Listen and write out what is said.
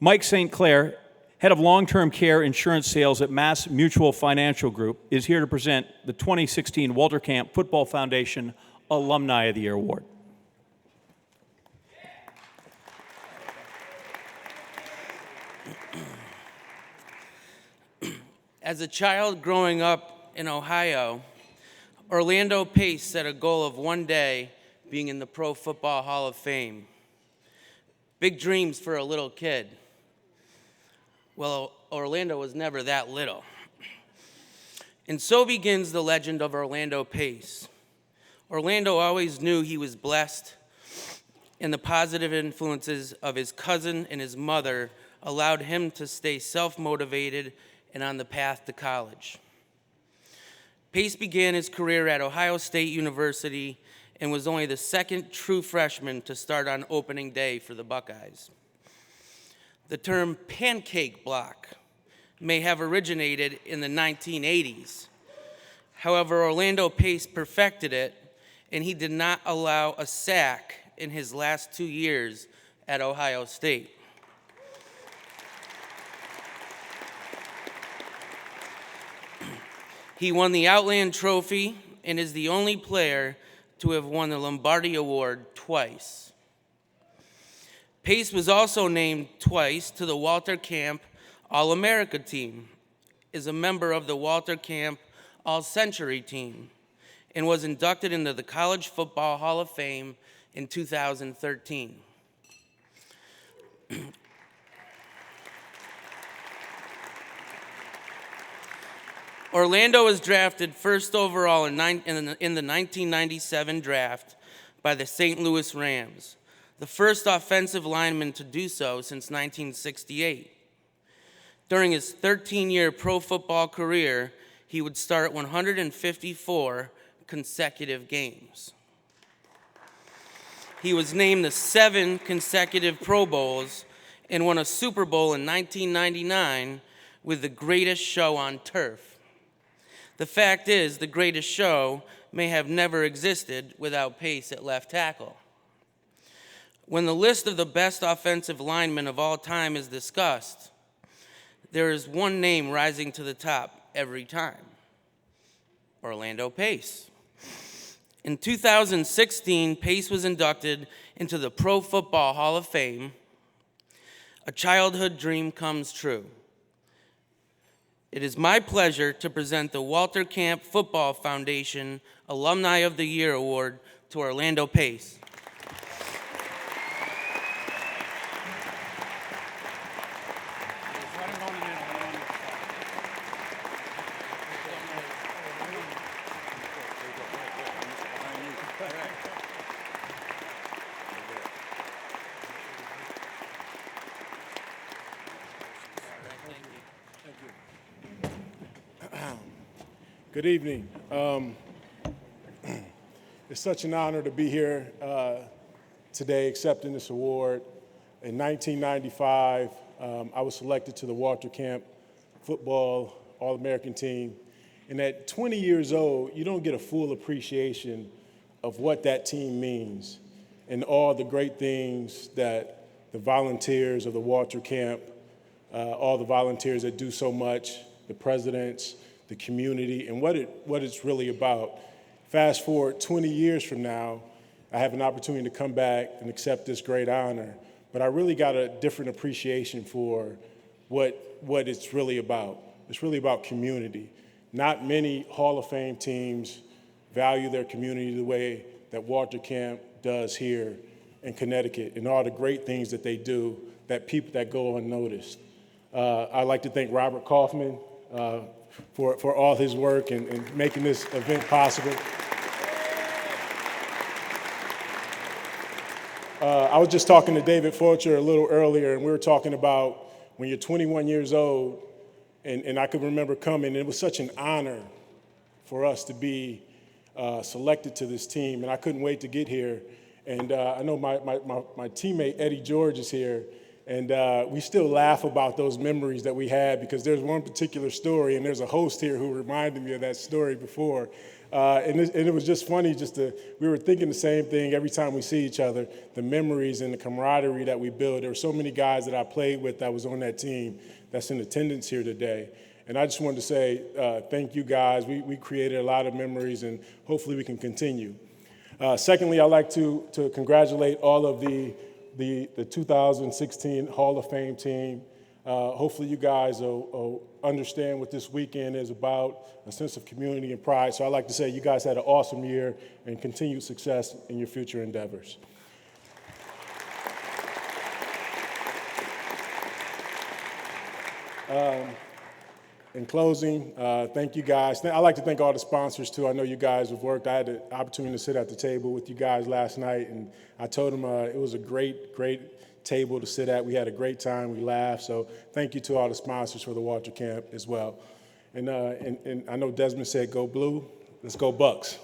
Mike St. Clair, head of long-term care insurance sales at Mass Mutual Financial Group, is here to present the 2016 Walter Camp Football Foundation Alumni of the Year Award. As a child growing up in Ohio, Orlando Pace set a goal of one day being in the Pro Football Hall of Fame. Big dreams for a little kid. Well, Orlando was never that little. And so begins the legend of Orlando Pace. Orlando always knew he was blessed, and the positive influences of his cousin and his mother allowed him to stay self-motivated and on the path to college. Pace began his career at Ohio State University and was only the second true freshman to start on opening day for the Buckeyes. The term pancake block may have originated in the 1980s. However, Orlando Pace perfected it, and he did not allow a sack in his last 2 years at Ohio State. He won the Outland Trophy and is the only player to have won the Lombardi Award twice. Pace was also named twice to the Walter Camp All-America team, is a member of the Walter Camp All-Century team, and was inducted into the College Football Hall of Fame in 2013. Orlando was drafted first overall in the 1997 draft by the St. Louis Rams, the first offensive lineman to do so since 1968. During his 13-year pro football career, he would start 154 consecutive games. He was named to 7 consecutive Pro Bowls and won a Super Bowl in 1999 with the greatest show on turf. The fact is, the greatest show may have never existed without Pace at left tackle. When the list of the best offensive linemen of all time is discussed, there is one name rising to the top every time: Orlando Pace. In 2016, Pace was inducted into the Pro Football Hall of Fame. A childhood dream comes true. It is my pleasure to present the Walter Camp Football Foundation Alumni of the Year Award to Orlando Pace. Good evening. It's such an honor to be here today accepting this award. In 1995, I was selected to the Walter Camp Football All-American team. And at 20 years old, you don't get a full appreciation of what that team means and all the great things that the volunteers of the Walter Camp, all the volunteers that do so much, the presidents, the community, and what it's really about. Fast forward 20 years from now, I have an opportunity to come back and accept this great honor, but I really got a different appreciation for what it's really about. It's really about community. Not many Hall of Fame teams value their community the way that Walter Camp does here in Connecticut, and all the great things that they do that people that go unnoticed. I'd like to thank Robert Kaufman for all his work and making this event possible. I was just talking to David Forcher a little earlier, and we were talking about when you're 21 years old, and I could remember coming, and it was such an honor for us to be selected to this team, and I couldn't wait to get here. And I know my teammate Eddie George is here, And we still laugh about those memories that we had because there's one particular story, and there's a host here who reminded me of that story before. And it was just funny we were thinking the same thing every time we see each other, the memories and the camaraderie that we build. There were so many guys that I played with that was on that team that's in attendance here today. And I just wanted to say thank you guys. We created a lot of memories, and hopefully we can continue. Secondly, I'd like to congratulate all of the 2016 Hall of Fame team. Hopefully you guys will understand what this weekend is about, a sense of community and pride. So I'd like to say you guys had an awesome year and continued success in your future endeavors. In closing, thank you guys. I'd like to thank all the sponsors too. I know you guys have worked. I had the opportunity to sit at the table with you guys last night, and I told them it was a great table to sit at. We had a great time. We laughed. So thank you to all the sponsors for the Walter Camp as well. And I know Desmond said go blue. Let's go Bucks.